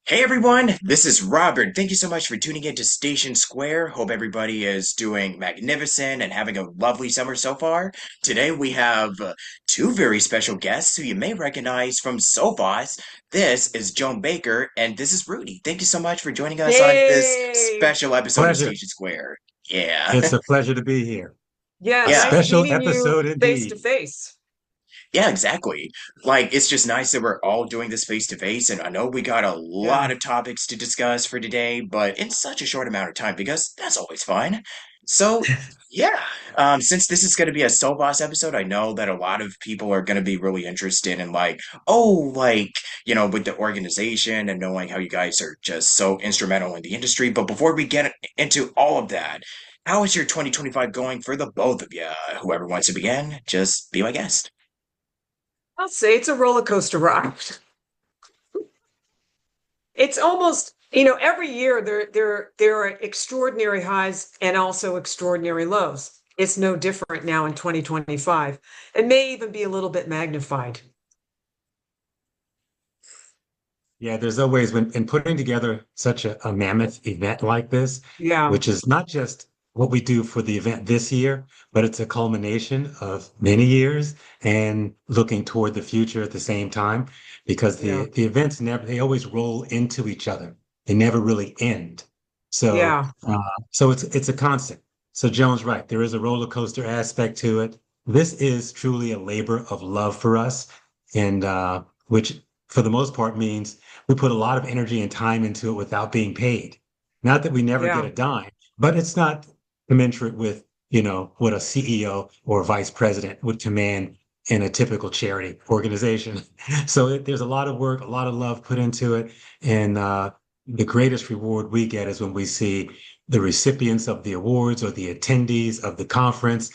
Hey everyone, this is Robert. Thank you so much for tuning in to Station Square. Hope everybody is doing magnificent and having a lovely summer so far. Today we have two very special guests who you may recognize from SOVAS. This is Joan Baker and this is Rudy. Thank you so much for joining us on this Hey, special episode of Pleasure. Station Square. Yeah. It's a pleasure to be here. yeah, A Yeah. nice special meeting you episode face to indeed. face. Yeah, exactly. Like, it's just nice that we're all doing this face to face, and I know we got a Yeah. lot of topics to discuss for today, but in such a short amount of time, because that's always fun. So, yeah, since this is going to be a Soul Boss episode, I know that a lot of people are going to be really interested in, like, oh, like, with the organization and knowing how you guys are just so instrumental in the industry. But before we get into all of that, how is your 2025 going for the both of you? Whoever wants to begin, just be my guest. I'll say it's a roller coaster ride. It's almost, every year there are extraordinary highs and also extraordinary lows. It's no different now in 2025. It may even be a little bit magnified. Yeah, there's always when in putting together such a mammoth event like this, Yeah. which is not just what we do for the event this year, but it's a culmination of many years and looking toward the future at the same time, because Yeah. the events never they always roll into each other. They never really end. So Yeah. so it's a constant. So Joan's right. There is a roller coaster aspect to it. This is truly a labor of love for us, and which for the most part means we put a lot of energy and time into it without being paid. Not that we never get Yeah. a dime, but it's not commensurate with, what a CEO or vice president would command in a typical charity organization. So there's a lot of work, a lot of love put into it. And the greatest reward we get is when we see the recipients of the awards or the attendees of the conference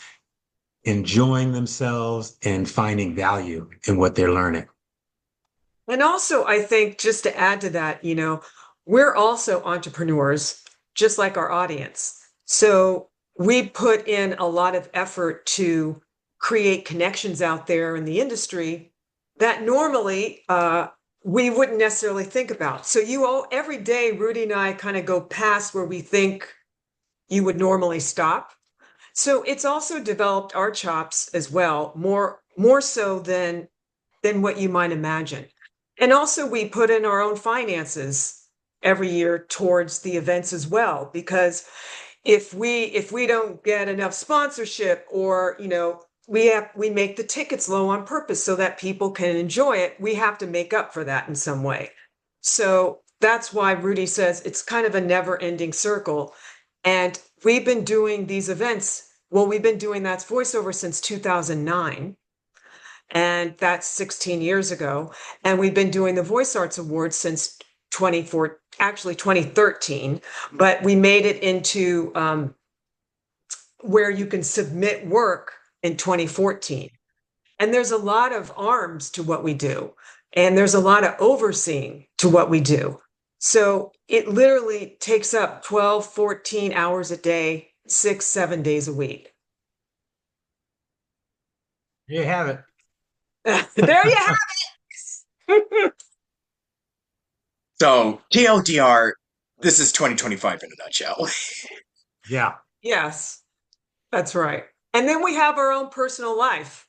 enjoying themselves and finding value in what they're learning. And also, I think just to add to that, we're also entrepreneurs, just like our audience. So we put in a lot of effort to create connections out there in the industry that normally we wouldn't necessarily think about. So every day, Rudy and I kind of go past where we think you would normally stop. So it's also developed our chops as well, more so than what you might imagine. And also, we put in our own finances every year towards the events as well, because if we don't get enough sponsorship, or we make the tickets low on purpose so that people can enjoy it, we have to make up for that in some way. So that's why Rudy says it's kind of a never-ending circle. And we've been doing these events. Well, we've been doing that voiceover since 2009, and that's 16 years ago. And we've been doing the Voice Arts Awards since 24, actually 2013, but we made it into where you can submit work in 2014. And there's a lot of arms to what we do, and there's a lot of overseeing to what we do. So it literally takes up 12, 14 hours a day, 6, 7 days a week. There you have There you it. have it. So, TLDR, this is 2025 in a nutshell. Yeah. Yes, that's right. And then we have our own personal life,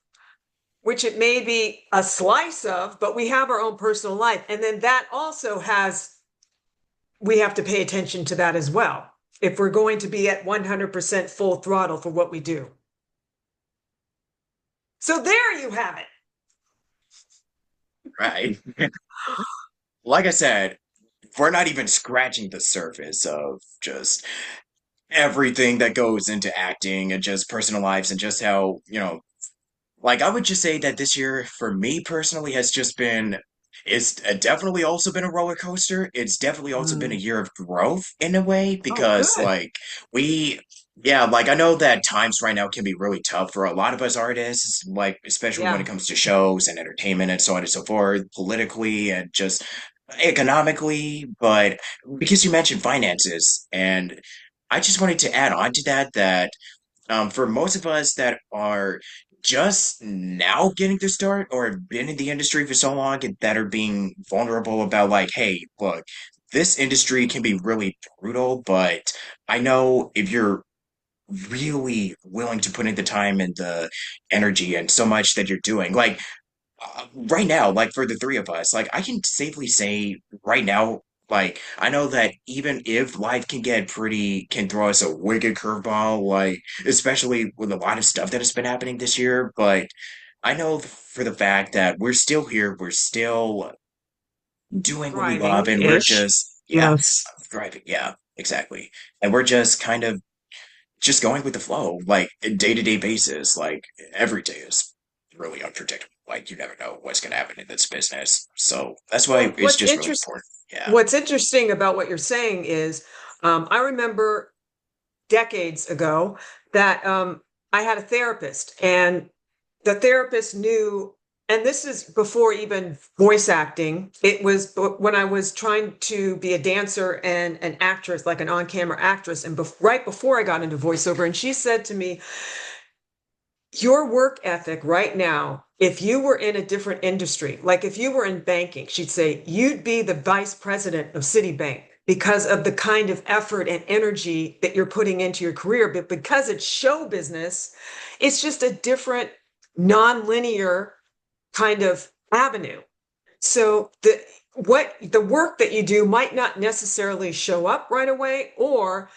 which it may be a slice of, but we have our own personal life. And then that also we have to pay attention to that as well, if we're going to be at 100% full throttle for what we do. So there you have it. Right. Like I said, we're not even scratching the surface of just everything that goes into acting and just personal lives and just how, like I would just say that this year for me personally has just been it's definitely also been a roller coaster. It's definitely also been a Mm. year of growth in a way Oh, because good. we yeah, like I know that times right now can be really tough for a lot of us artists, like especially when it Yeah. comes to shows and entertainment and so on and so forth, politically and just economically, but because you mentioned finances and I just wanted to add on to that for most of us that are just now getting to start or have been in the industry for so long and that are being vulnerable about like, hey, look, this industry can be really brutal, but I know if you're really willing to put in the time and the energy and so much that you're doing, like right now, like for the three of us, like I can safely say right now, like I know that even if life can throw us a wicked curveball, like especially with a lot of stuff that has been happening this year, but I know for the fact that we're still here, we're still doing what we love, and we're Thriving-ish. just, yeah, Yes. thriving. Yeah, exactly. And we're just kind of just going with the flow, like day-to-day basis. Like every day is really unpredictable. Like you never know what's going to happen in this business. So that's why Well, it's just really important. Yeah. what's interesting about what you're saying is, I remember decades ago that I had a therapist, and the therapist knew, and this is before even voice acting. It was when I was trying to be a dancer and an actress, like an on-camera actress, and right before I got into voiceover. And she said to me, your work ethic right now, if you were in a different industry, like if you were in banking, she'd say you'd be the vice president of Citibank because of the kind of effort and energy that you're putting into your career. But because it's show business, it's just a different, non-linear kind of avenue. So the work that you do might not necessarily show up right away, or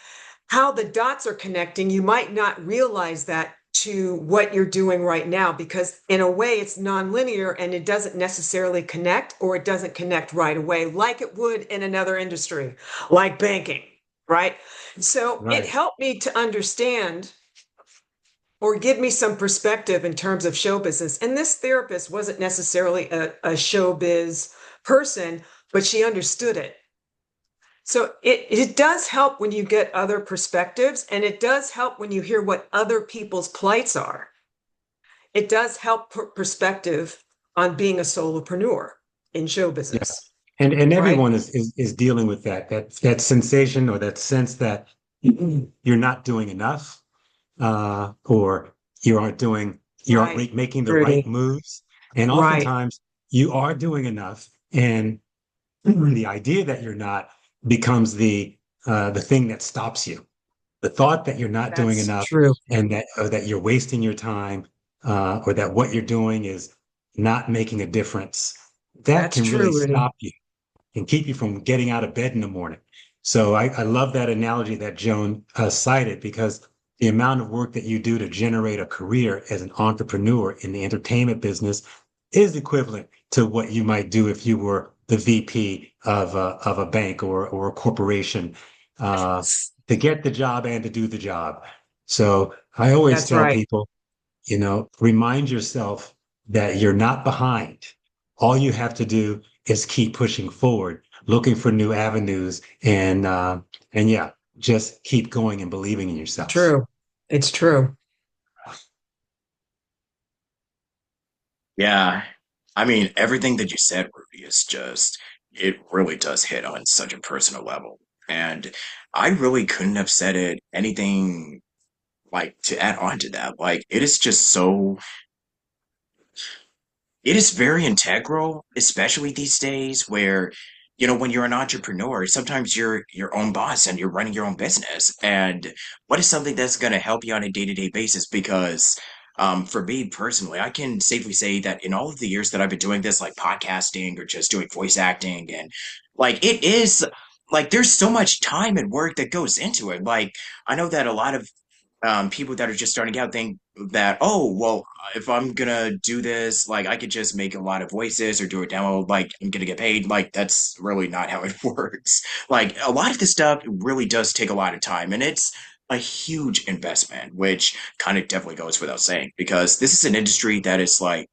how the dots are connecting, you might not realize that to what you're doing right now, because in a way it's nonlinear and it doesn't necessarily connect, or it doesn't connect right away like it would in another industry, like banking, right? So it Right. helped me to understand or give me some perspective in terms of show business. And this therapist wasn't necessarily a showbiz person, but she understood it. So it does help when you get other perspectives, and it does help when you hear what other people's plights are. It does help put perspective on being a solopreneur in show Yeah. business, And right? everyone is dealing with that sensation or that sense that you're not doing enough, or you aren't Right, making the right Rudy. moves. And Right. oftentimes you are doing enough, and the idea that you're not becomes the thing that stops you. The thought that you're not doing That's enough, true. and that you're wasting your time, or that what you're doing is not making a difference, that That's can really true, Rudy. stop you and keep you from getting out of bed in the morning. So I love that analogy that Joan cited, because the amount of work that you do to generate a career as an entrepreneur in the entertainment business is equivalent to what you might do if you were the VP of a bank or a corporation, uh, to get the job and to do the job. So I always That's tell right. people, remind yourself that you're not behind. All you have to do is keep pushing forward, looking for new avenues, and yeah, just keep going and believing in yourself. True. It's true. Yeah. I mean, everything that you said, Ruby, it really does hit on such a personal level. And I really couldn't have said it anything like to add on to that. Like, it is just so it is very integral, especially these days where, when you're an entrepreneur, sometimes you're your own boss and you're running your own business. And what is something that's going to help you on a day-to-day basis? Because for me personally, I can safely say that in all of the years that I've been doing this, like podcasting or just doing voice acting, and like it is like there's so much time and work that goes into it. Like I know that a lot of people that are just starting out think that, oh, well, if I'm gonna do this, like I could just make a lot of voices or do a demo, like I'm gonna get paid. Like that's really not how it works. Like a lot of this stuff really does take a lot of time, and it's a huge investment, which kind of definitely goes without saying, because this is an industry that is like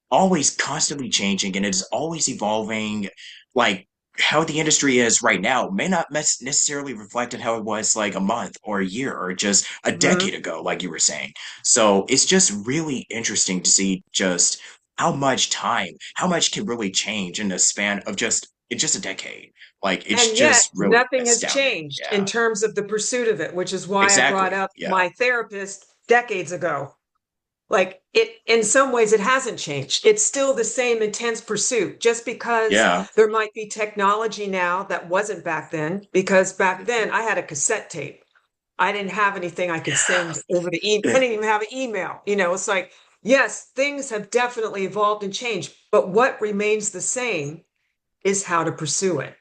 always constantly changing and it's always evolving. Like how the industry is right now may not necessarily reflect on how it was like a month or a year or just a Mhm. decade ago, like you were saying. So it's just really interesting to see just how much can really change in the span of just a decade. Like it's And yet, just really nothing has astounding. changed Yeah, in terms of the pursuit of it, which is why I brought exactly. up Yeah. my therapist decades ago. Like it, in some ways, it hasn't changed. It's still the same intense pursuit, just because Yeah. there might be technology now that wasn't back then. Because back then I had a cassette tape. I didn't have anything I could send over the email. I didn't even have an email. It's like, yes, things have definitely evolved and changed, but what remains the same is how to pursue it.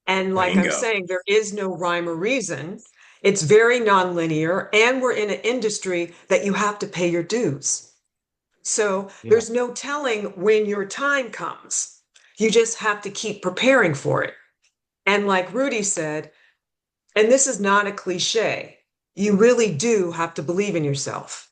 And like I'm Bingo. saying, there is no rhyme or reason. It's very nonlinear, and we're in an industry that you have to pay your dues. So Yeah. there's no telling when your time comes. You just have to keep preparing for it. And like Rudy said, and this is not a cliche, you really do have to believe in yourself.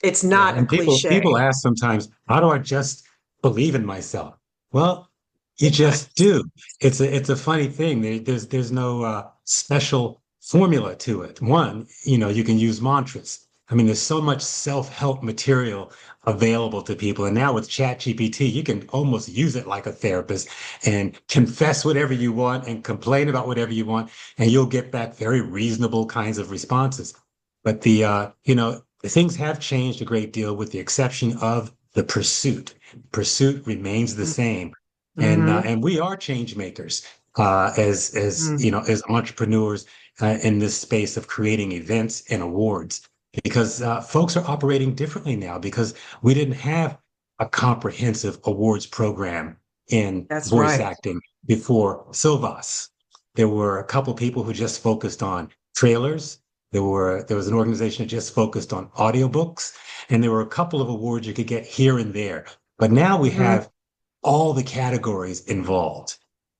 It's Yeah. not a And people cliche. ask sometimes, how do I just believe in myself? Well, you just do. It's a funny thing. There's no special formula to it. One, you can use mantras. I mean, there's so much self-help material available to people. And now with ChatGPT, you can almost use it like a therapist and confess whatever you want and complain about whatever you want, and you'll get back very reasonable kinds of responses. But the things have changed a great deal with the exception of the pursuit. Pursuit remains the same. Mm-hmm. And we are change makers as Mm-hmm. as entrepreneurs in this space of creating events and awards because folks are operating differently now because we didn't have a comprehensive awards program in That's voice right. acting before SOVAS. There were a couple people who just focused on trailers. There was an organization that just focused on audiobooks, and there were a couple of awards you could get here and there. But now we Mm-hmm. have all the categories involved,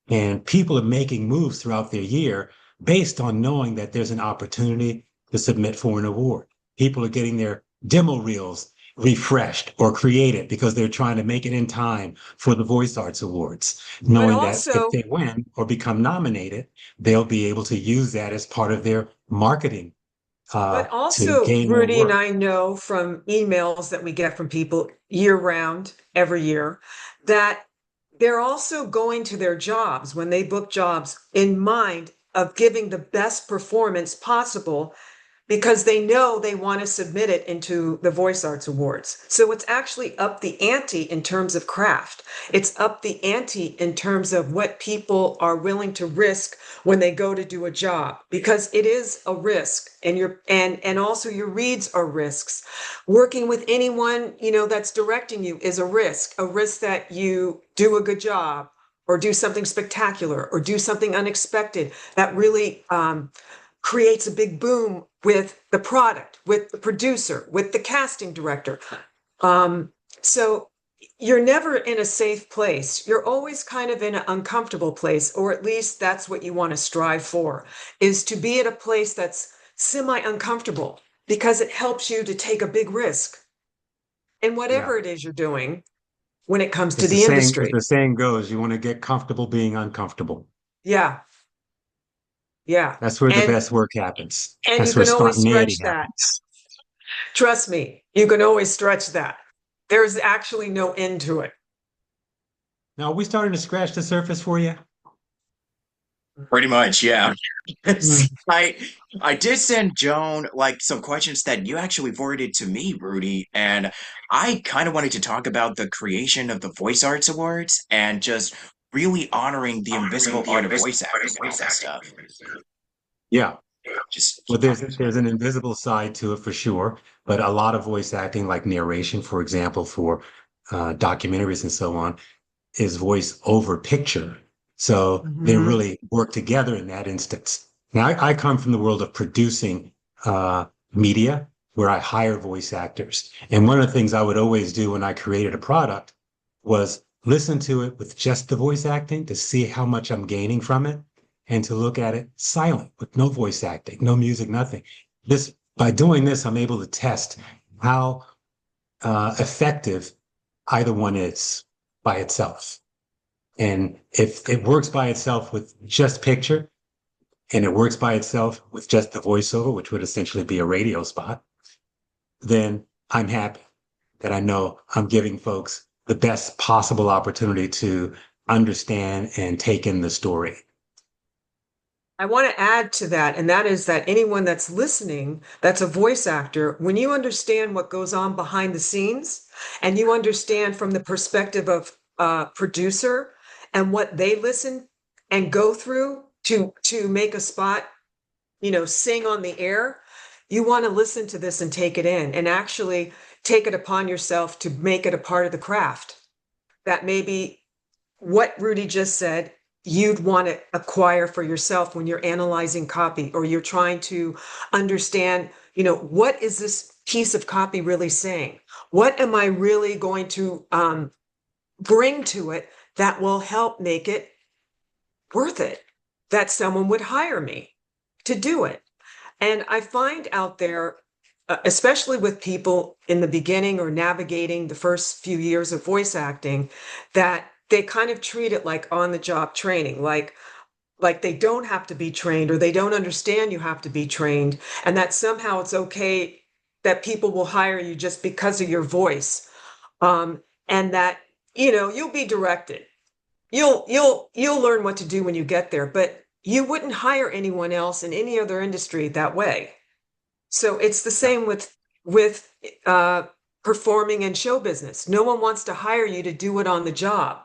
and people are making moves throughout their year based on knowing that there's an opportunity to submit for an award. People are getting their demo reels refreshed or created because they're trying to make it in time for the Voice Arts Awards, But knowing that if also, they win or become nominated, they'll be able to use that as part of their marketing but to also, gain more Rudy and work. I know from emails that we get from people year round, every year, that they're also going to their jobs when they book jobs in mind of giving the best performance possible because they know they want to submit it into the Voice Arts Awards. So it's actually up the ante in terms of craft. It's up the ante in terms of what people are willing to risk when they go to do a job because it is a risk and also your reads are risks. Working with anyone, that's directing you is a risk that you do a good job or do something spectacular or do something unexpected that really creates a big boom with the product, with the producer, with the casting director. Um, so you're never in a safe place. You're always kind of in an uncomfortable place, or at least that's what you want to strive for, is to be at a place that's semi-uncomfortable because it helps you to take a big risk in Yeah. whatever it is you're doing when it comes to As the the saying, as industry. the saying goes, you want to get comfortable being uncomfortable. Yeah, yeah. That's where the And best work happens. and you That's where can always spontaneity stretch that. happens. Trust me, you can always stretch that. There's actually no end to it. Now, are we starting to scratch the surface for you? Pretty much, yeah. Mm. I did send Joan like some questions that you actually forwarded to me, Rudy, and I kind of wanted to talk about the creation of the Voice Arts Awards and just really honoring the invisible art of voice acting and all that stuff. Yeah. Just Well, there's an invisible side to it for sure, but a lot of voice acting, like narration, for example, for documentaries and so on, is voice over picture. So they Mhm. really work together in that instance. Now, I come from the world of producing media where I hire voice actors. And one of the things I would always do when I created a product was listen to it with just the voice acting to see how much I'm gaining from it and to look at it silent with no voice acting, no music, nothing. By doing this, I'm able to test how effective either one is by itself. And if it works by itself with just picture and it works by itself with just the voiceover, which would essentially be a radio spot, then I'm happy that I know I'm giving folks the best possible opportunity to understand and take in the story. I want to add to that, and that is that anyone that's listening, that's a voice actor, when you understand what goes on behind the scenes and you understand from the perspective of a producer and what they listen and go through to make a spot, sing on the air, you want to listen to this and take it in and actually take it upon yourself to make it a part of the craft. That maybe what Rudy just said, you'd want to acquire for yourself when you're analyzing copy or you're trying to understand, what is this piece of copy really saying? What am I really going to bring to it that will help make it worth it, that someone would hire me to do it? And I find out there, especially with people in the beginning or navigating the first few years of voice acting, that they kind of treat it like on the job training, like they don't have to be trained or they don't understand you have to be trained, and that somehow it's okay that people will hire you just because of your voice, and that you'll be directed. You'll learn what to do when you get there, but you wouldn't hire anyone else in any other industry that way. So it's the Yeah, same with performing in show business. No one wants to hire you to do it on the job.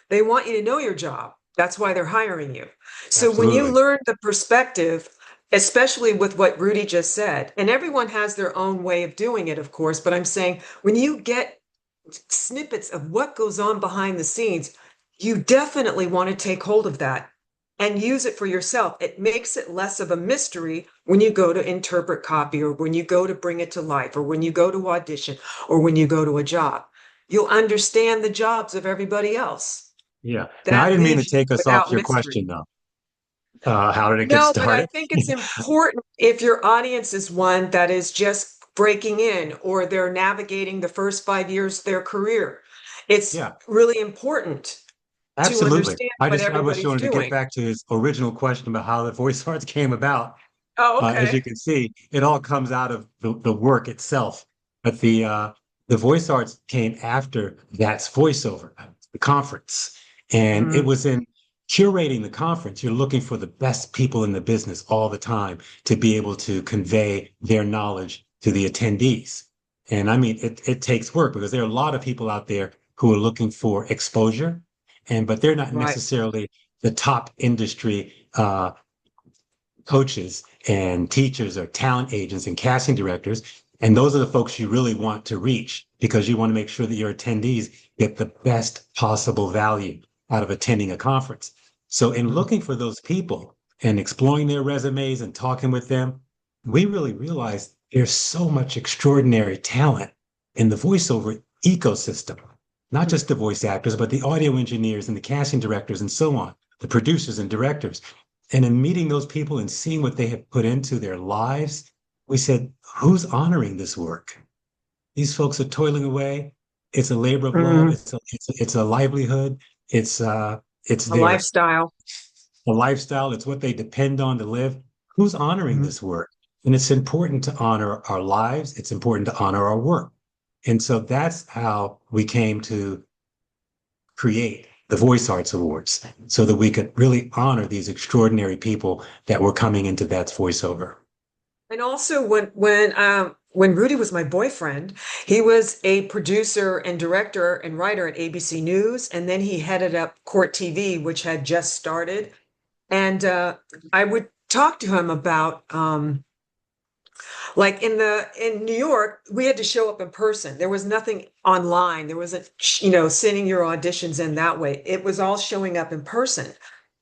They want you to know your job. That's why they're hiring you. So when you absolutely. learn the perspective, especially with what Rudy just said, and everyone has their own way of doing it, of course, but I'm saying when you get snippets of what goes on behind the scenes, you definitely want to take hold of that and use it for yourself. It makes it less of a mystery when you go to interpret copy or when you go to bring it to life or when you go to audition or when you go to a job. You'll understand the jobs of everybody else. Yeah. Now, I That didn't mean to leaves you take us off without your mystery. question, though. How did it get No, but I started? think it's important if your audience is one that is just breaking in or they're navigating the first 5 years of their career. It's Yeah, really important to absolutely. understand I what just I was everybody's wanted to get doing. back to his original question about how the voice arts came about. Oh, As okay. you can see, it all comes out of the work itself. But the voice arts came after that's voiceover, the conference. And it Mm, was in curating the conference. You're looking for the best people in the business all the time to be able to convey their knowledge to the attendees. And I mean, it takes work because there are a lot of people out there who are looking for exposure, but they're not right. necessarily the top industry coaches and teachers or talent agents and casting directors. And those are the folks you really want to reach because you want to make sure that your attendees get the best possible value out of attending a conference. So, in Mm, looking for those people and exploring their resumes and talking with them, we really realized there's so much extraordinary talent in the voiceover ecosystem, not mm. just the voice actors, but the audio engineers and the casting directors and so on, the producers and directors. And in meeting those people and seeing what they have put into their lives, we said, who's honoring this work? These folks are toiling away. It's a labor of love. Mm, It's a livelihood. It's a their lifestyle. a lifestyle. It's what they depend on to live. Who's honoring Mm. this work? And it's important to honor our lives. It's important to honor our work. And so that's how we came to create the Voice Arts Awards so that we could really honor these extraordinary people that were coming into That's Voiceover. And also when Rudy was my boyfriend, he was a producer and director and writer at ABC News, and then he headed up Court TV, which had just started. And I would talk to him about like in New York, we had to show up in person. There was nothing online. There wasn't, sending your auditions in that way. It was all showing up in person.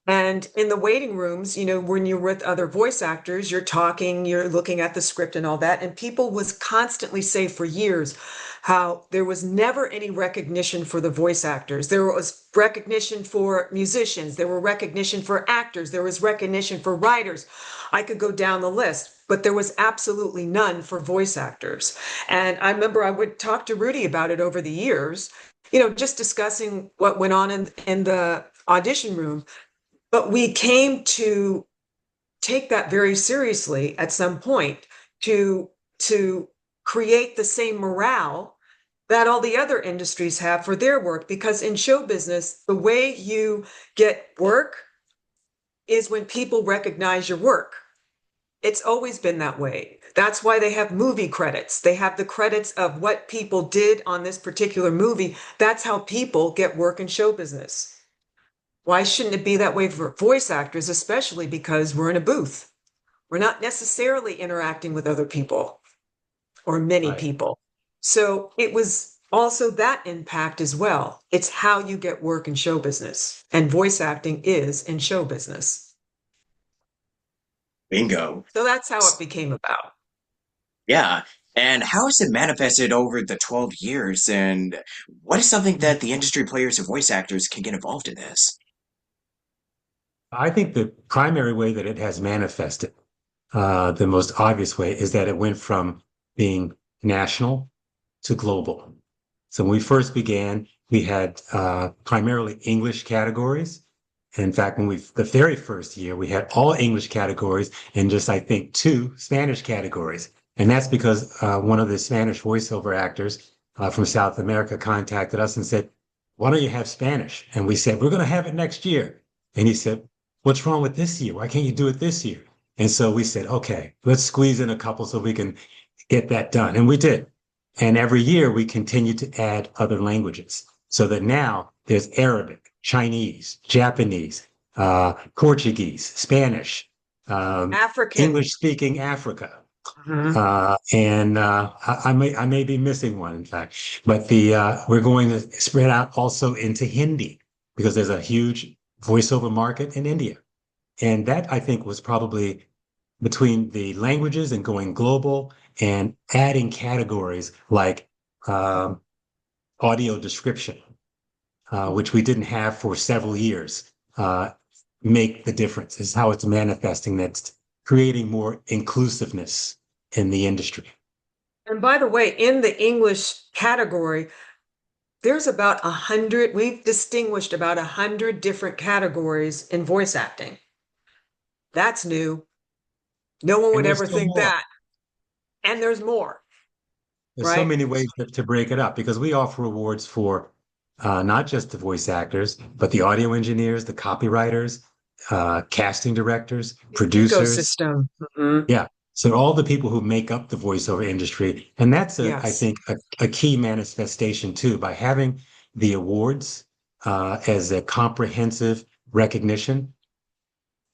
And in the waiting rooms, when you're with other voice actors, you're talking, you're looking at the script and all that. And people was constantly say for years how there was never any recognition for the voice actors. There was recognition for musicians, there were recognition for actors, there was recognition for writers. I could go down the list, but there was absolutely none for voice actors. And I remember I would talk to Rudy about it over the years, just discussing what went on in the audition room. But we came to take that very seriously at some point to to create the same morale that all the other industries have for their work. Because in show business, the way you get work is when people recognize your work. It's always been that way. That's why they have movie credits. They have the credits of what people did on this particular movie. That's how people get work in show business. Why shouldn't it be that way for voice actors, especially because we're in a booth? We're not necessarily interacting with other people or many Right. people. So it was also that impact as well. It's how you get work in show business, and voice acting is in show business. Bingo. So that's how it became about. Yeah. And how has it manifested over the 12 years? And what is something that the industry players and voice actors can get involved in this? I think the primary way that it has manifested, the most obvious way, is that it went from being national to global. So when we first began, we had primarily English categories. In fact, the very first year, we had all English categories and just, I think, two Spanish categories. And that's because one of the Spanish voiceover actors from South America contacted us and said, "Why don't you have Spanish?" And we said, "We're going to have it next year." And he said, "What's wrong with this year? Why can't you do it this year?" And so we said, "Okay, let's squeeze in a couple so we can get that done." And we did. And every year we continue to add other languages so that now there's Arabic, Chinese, Japanese, Portuguese, Spanish, African. English speaking Africa. Mhm. I may be missing one, in fact, but we're going to spread out also into Hindi because there's a huge voiceover market in India. And that I think was probably between the languages and going global and adding categories like um, audio description, which we didn't have for several years, make the difference. Is how it's manifesting. That's creating more inclusiveness in the industry. And by the way, in the English category, there's about 100, we've distinguished about 100 different categories in voice acting. That's new. No one And would there's ever still think more. that. And there's more, There's so right? many ways to break it up because we offer awards for not just the voice actors, but the audio engineers, the copywriters, casting directors, The producers. ecosystem. Mhm. Yeah. So all the people who make up the voiceover industry, and that's I Yes. think, a key manifestation too, by having the awards as a comprehensive recognition,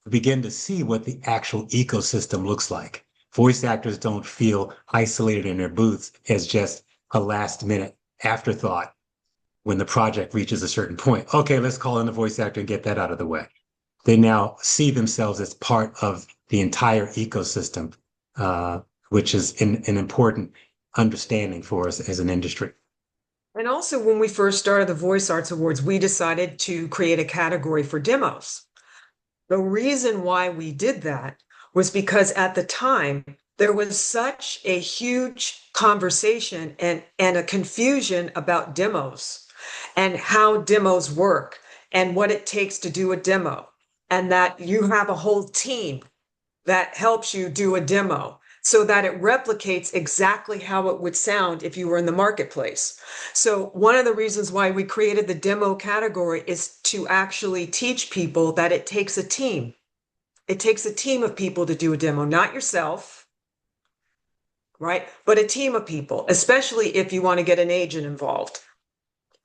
begin to see what the actual ecosystem looks like. Voice actors don't feel isolated in their booths as just a last minute afterthought when the project reaches a certain point. Okay, let's call in the voice actor and get that out of the way. They now see themselves as part of the entire ecosystem, uh, which is an important understanding for us as an industry. And also, when we first started the Voice Arts Awards, we decided to create a category for demos. The reason why we did that was because at the time, there was such a huge conversation and a confusion about demos and how demos work and what it takes to do a demo, and that you have a whole team that helps you do a demo so that it replicates exactly how it would sound if you were in the marketplace. So one of the reasons why we created the demo category is to actually teach people that it takes a team. It takes a team of people to do a demo, not yourself, right? But a team of people, especially if you want to get an agent involved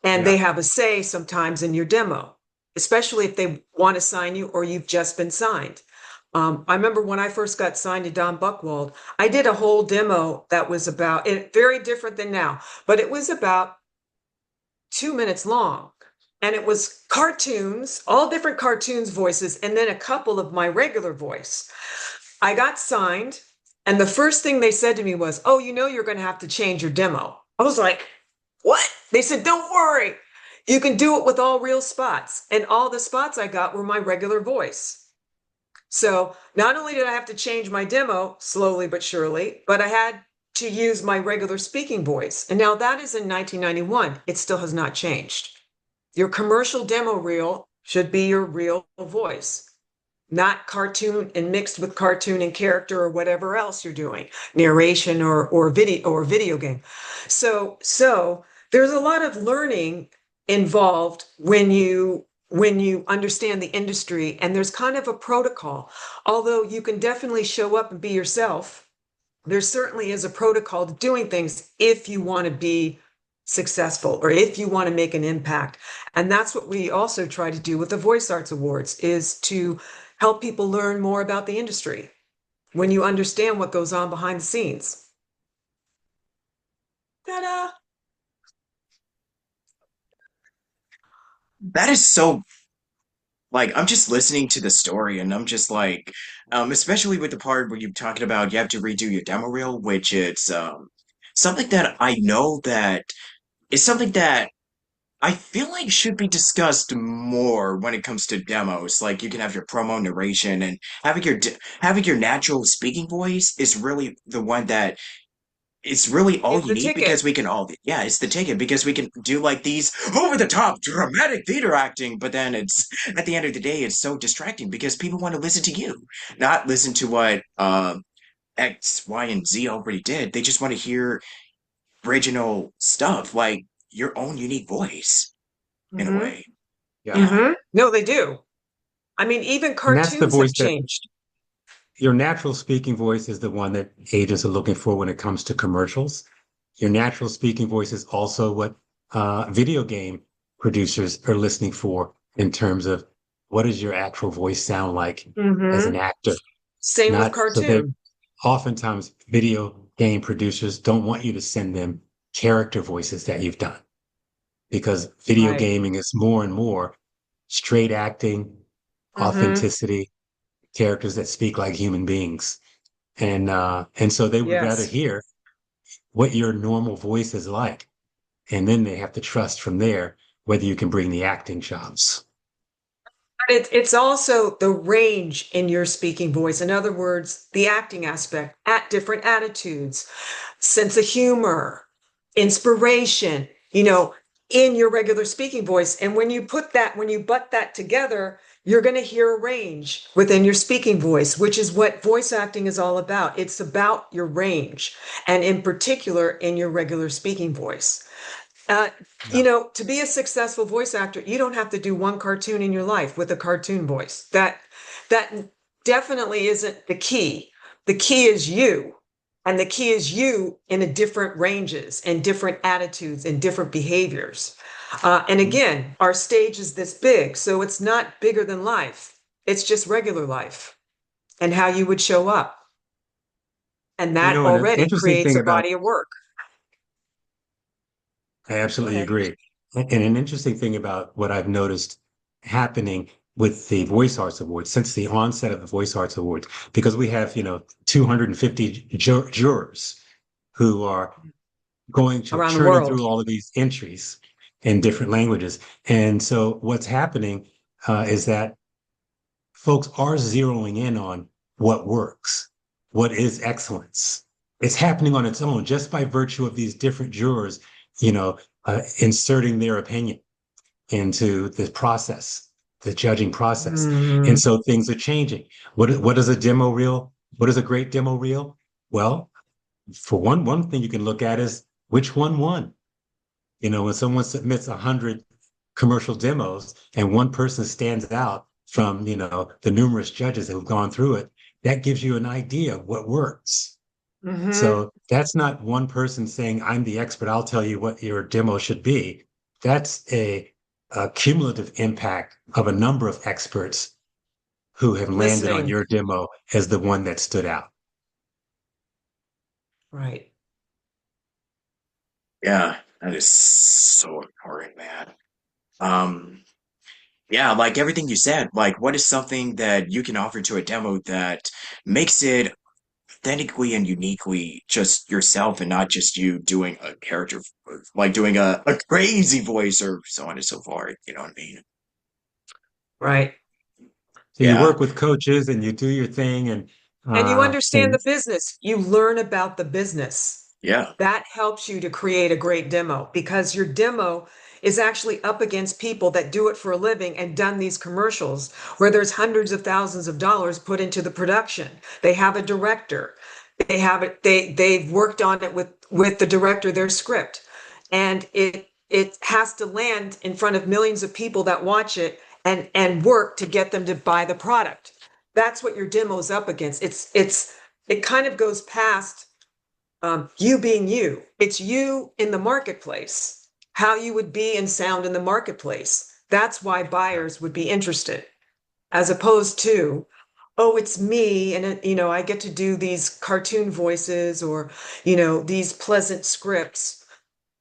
and they Yeah. have a say sometimes in your demo, especially if they want to sign you or you've just been signed. I remember when I first got signed to Don Buchwald, I did a whole demo that was about it, very different than now, but it was about 2 minutes long. And it was cartoons, all different cartoons voices, and then a couple of my regular voice. I got signed, and the first thing they said to me was, "Oh, you know, you're going to have to change your demo." I was like, "What?" They said, "Don't worry. You can do it with all real spots." And all the spots I got were my regular voice. So not only did I have to change my demo slowly but surely, but I had to use my regular speaking voice. And now that is in 1991. It still has not changed. Your commercial demo reel should be your real voice, not cartoon and mixed with cartoon and character or whatever else you're doing, narration or video game. So there's a lot of learning involved when you understand the industry, and there's kind of a protocol. Although you can definitely show up and be yourself, there certainly is a protocol to doing things if you want to be successful or if you want to make an impact. And that's what we also try to do with the Voice Arts Awards, is to help people learn more about the industry when you understand what goes on behind the scenes. Ta-da! That is so, like, I'm just listening to the story and I'm just like, especially with the part where you're talking about you have to redo your demo reel, which it's something that I know that is something that I feel like should be discussed more when it comes to demos. Like you can have your promo narration and having your natural speaking voice is really the one that it's really all It's you the need ticket. because we can all, yeah, it's the ticket because we can do like these over the top dramatic theater acting, but then it's at the end of the day, it's so distracting because people want to listen to you, not listen to what X, Y, and Z already did. They just want to hear original stuff, like your own unique voice in a Mm-hmm. way. Yeah. Yeah. Mm-hmm. No, they do. I mean, even And that's the cartoons have voice that changed. your natural speaking voice is the one that agents are looking for when it comes to commercials. Your natural speaking voice is also what video game producers are listening for in terms of what does your actual voice sound like as an Mm-hmm. actor? Same with Not so they cartoon. oftentimes video game producers don't want you to send them character voices that you've done because video Right. gaming is more and more straight acting, Mm-hmm. authenticity, characters that speak like human beings. And so they would rather Yes. hear what your normal voice is like. And then they have to trust from there whether you can bring the acting chops. But it's also the range in your speaking voice. In other words, the acting aspect, at different attitudes, sense of humor, inspiration, in your regular speaking voice. And when you butt that together, you're going to hear a range within your speaking voice, which is what voice acting is all about. It's about your range, and in particular, in your regular speaking voice. Uh, Yeah. to be a successful voice actor, you don't have to do one cartoon in your life with a cartoon voice. That definitely isn't the key. The key is you. And the key is you in a different ranges and different attitudes and different behaviors. And again, our stage is this big, so it's not bigger than life. It's just regular life and how you would show up. And You that know, and an already interesting creates thing a about, body of work. I Go absolutely ahead. agree. And an interesting thing about what I've noticed happening with the Voice Arts Awards since the onset of the Voice Arts Awards, because we have, 250 jurors who are going to Around the churning world. through all of these entries in different languages. And so what's happening is that folks are zeroing in on what works, what is excellence. It's happening on its own just by virtue of these different jurors, inserting their opinion into the process, the judging process. And Mm, so things are changing. What is a demo reel? What is a great demo reel? Well, for one thing you can look at is which one won. When someone submits 100 commercial demos and one person stands out from, the numerous judges who've gone through it, that gives you an idea of what works. hmm So that's not one person saying, I'm the expert, I'll tell you what your demo should be. That's a cumulative impact of a number of experts who have landed on Listening. your demo as the one that stood out. Right. Yeah, that is so important, man. Um, yeah, like everything you said, like what is something that you can offer to a demo that makes it authentically and uniquely just yourself and not just you doing a character, like doing a crazy voice or so on and so forth. You know what I mean? Right. So you Yeah, work with coaches and you do your thing And you understand and the business. You learn about the business. yeah. That helps you to create a great demo because your demo is actually up against people that do it for a living and done these commercials where there's hundreds of thousands of dollars put into the production. They have a director. They have it, they've worked on it with the director, their script. And it has to land in front of millions of people that watch it and work to get them to buy the product. That's what your demo's up against. It kind of goes past you being you. It's you in the marketplace, how you would be and sound in the marketplace. That's why buyers would be interested, as opposed to, oh, it's me, and I get to do these cartoon voices or, these pleasant scripts,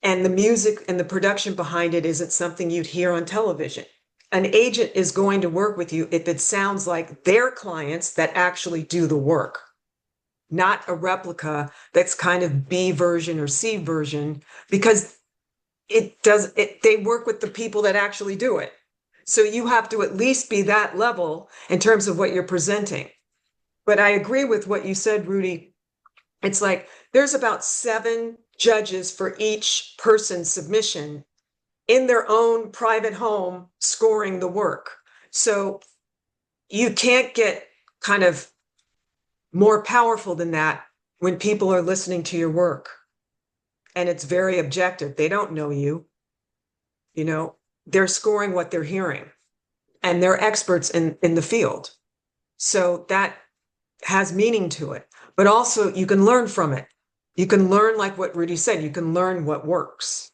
and the music and the production behind it isn't something you'd hear on television. An agent is going to work with you if it sounds like their clients that actually do the work, not a replica that's kind of B version or C version, because they work with the people that actually do it. So you have to at least be that level in terms of what you're presenting. But I agree with what you said, Rudy. It's like there's about 7 judges for each person's submission in their own private home scoring the work. So you can't get kind of more powerful than that when people are listening to your work. And it's very objective. They don't know you. They're scoring what they're hearing, and they're experts in the field. So that has meaning to it. But also you can learn from it. You can learn, like what Rudy said, you can learn what works.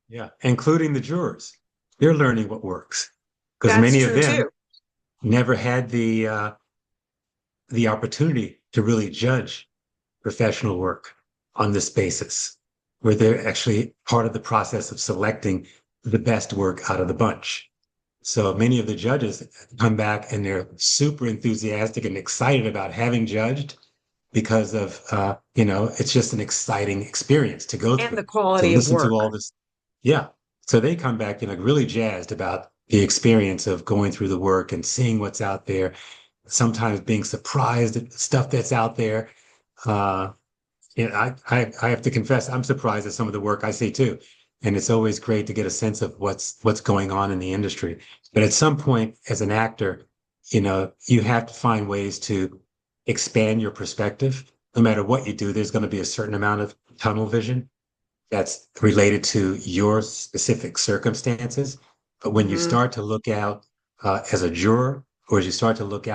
Yeah, including the jurors. They're learning what works because That's many of true them too. never had the opportunity to really judge professional work on this basis, where they're actually part of the process of selecting the best work out of the bunch. So many of the judges come back and they're super enthusiastic and excited about having judged because of, it's just an exciting experience to go And the through, to quality of listen to work. all this. Yeah. So they come back, really jazzed about the experience of going through the work and seeing what's out there, sometimes being surprised at stuff that's out there. Uh, I have to confess, I'm surprised at some of the work I see too. And it's always great to get a sense of what's going on in the industry. But at some point, as an actor, you have to find ways to expand your perspective. No matter what you do, there's going to be a certain amount of tunnel vision that's related to your specific circumstances. But when you Mhm. start to look out as a juror, or as you start to look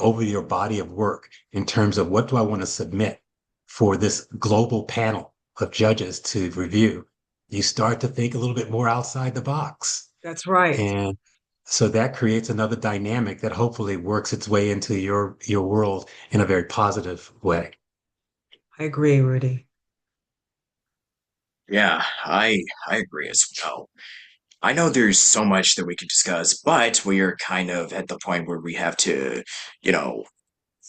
over your body of work in terms of what do I want to submit for this global panel of judges to review, you start to think a little bit more outside the box. That's right. And so that creates another dynamic that hopefully works its way into your world in a very positive way. I agree, Rudy. Yeah, I agree as well. I know there's so much that we could discuss, but we are kind of at the point where we have to, you know,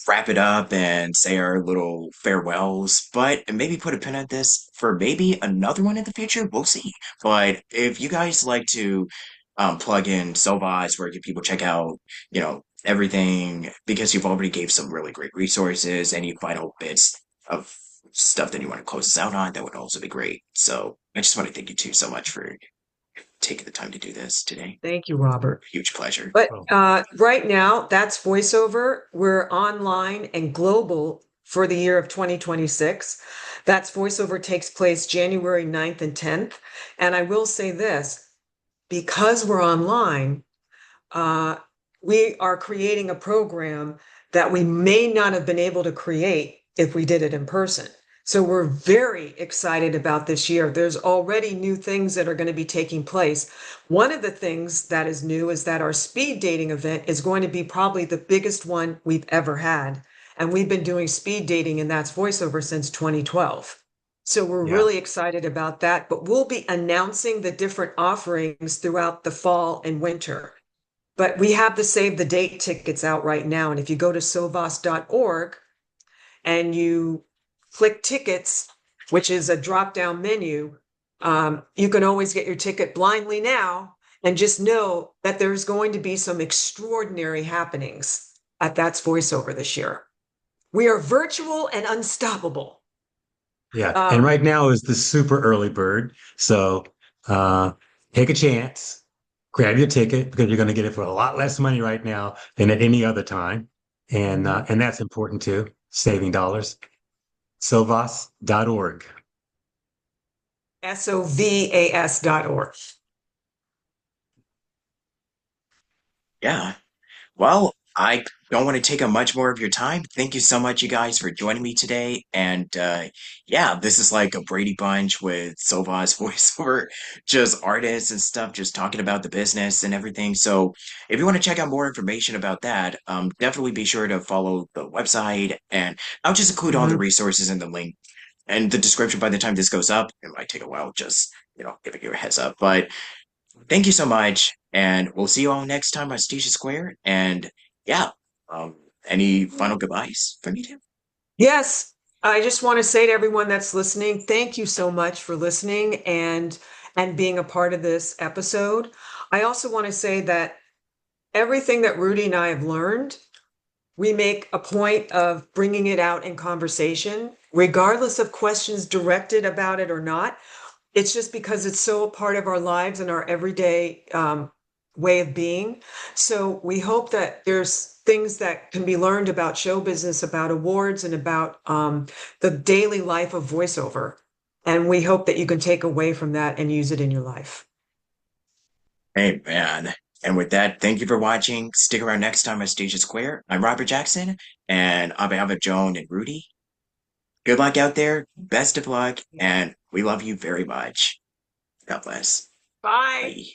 wrap it up and say our little farewells, but maybe put a pin at this for maybe another one in the future. We'll see. But if you guys like to plug in SOVAS, where can people check out, everything, because you've already gave some really great resources, any final bits of stuff that you want to close us out on, that would also be great. So I just want to thank you too so much for taking the time to do this today. Thank you, Robert. Huge pleasure. But Well, right now, that's voiceover. We're online and global for the year of 2026. That's voiceover takes place January 9th and 10th. And I will say this, because we're online, uh, we are creating a program that we may not have been able to create if we did it in person. So we're very excited about this year. There's already new things that are going to be taking place. One of the things that is new is that our speed dating event is going to be probably the biggest one we've ever had. And we've been doing speed dating, and that's voiceover since 2012. So we're yeah. really excited about that, but we'll be announcing the different offerings throughout the fall and winter. But we have the save the date tickets out right now. And if you go to sovas.org and you click tickets, which is a drop down menu, you can always get your ticket blindly now and just know that there's going to be some extraordinary happenings at That's Voiceover this year. We are virtual and unstoppable. Yeah. And Um, right now is the super early bird. So uh, take a chance, grab your ticket because you're going to get it for a lot less money right now than at any other time. And that's important too, saving dollars. Sovas.org. SOVAS.org. Yeah. Well, I don't want to take up much more of your time. Thank you so much, you guys, for joining me today. And yeah, this is like a Brady Bunch with SOVAS voiceover, just artists and stuff, just talking about the business and everything. So if you want to check out more information about that, definitely be sure to follow the website. And I'll just include all the Mhm. resources in the link and the description by the time this goes up. It might take a while, just, giving you a heads up. But thank you so much, and we'll see you all next time on Station Square. And yeah, um, any final goodbyes from you two? Yes, I just want to say to everyone that's listening, thank you so much for listening and being a part of this episode. I also want to say that everything that Rudy and I have learned, we make a point of bringing it out in conversation, regardless of questions directed about it or not. It's just because it's so a part of our lives and our everyday way of being. So we hope that there's things that can be learned about show business, about awards, and about the daily life of voiceover. And we hope that you can take away from that and use it in your life. Hey, man. And with that, thank you for watching. Stick around next time on Station Square. I'm Robert Jackson, and on behalf of Joan and Rudy, good luck out there, best of luck, and we love you very much. God bless. Bye. Bye.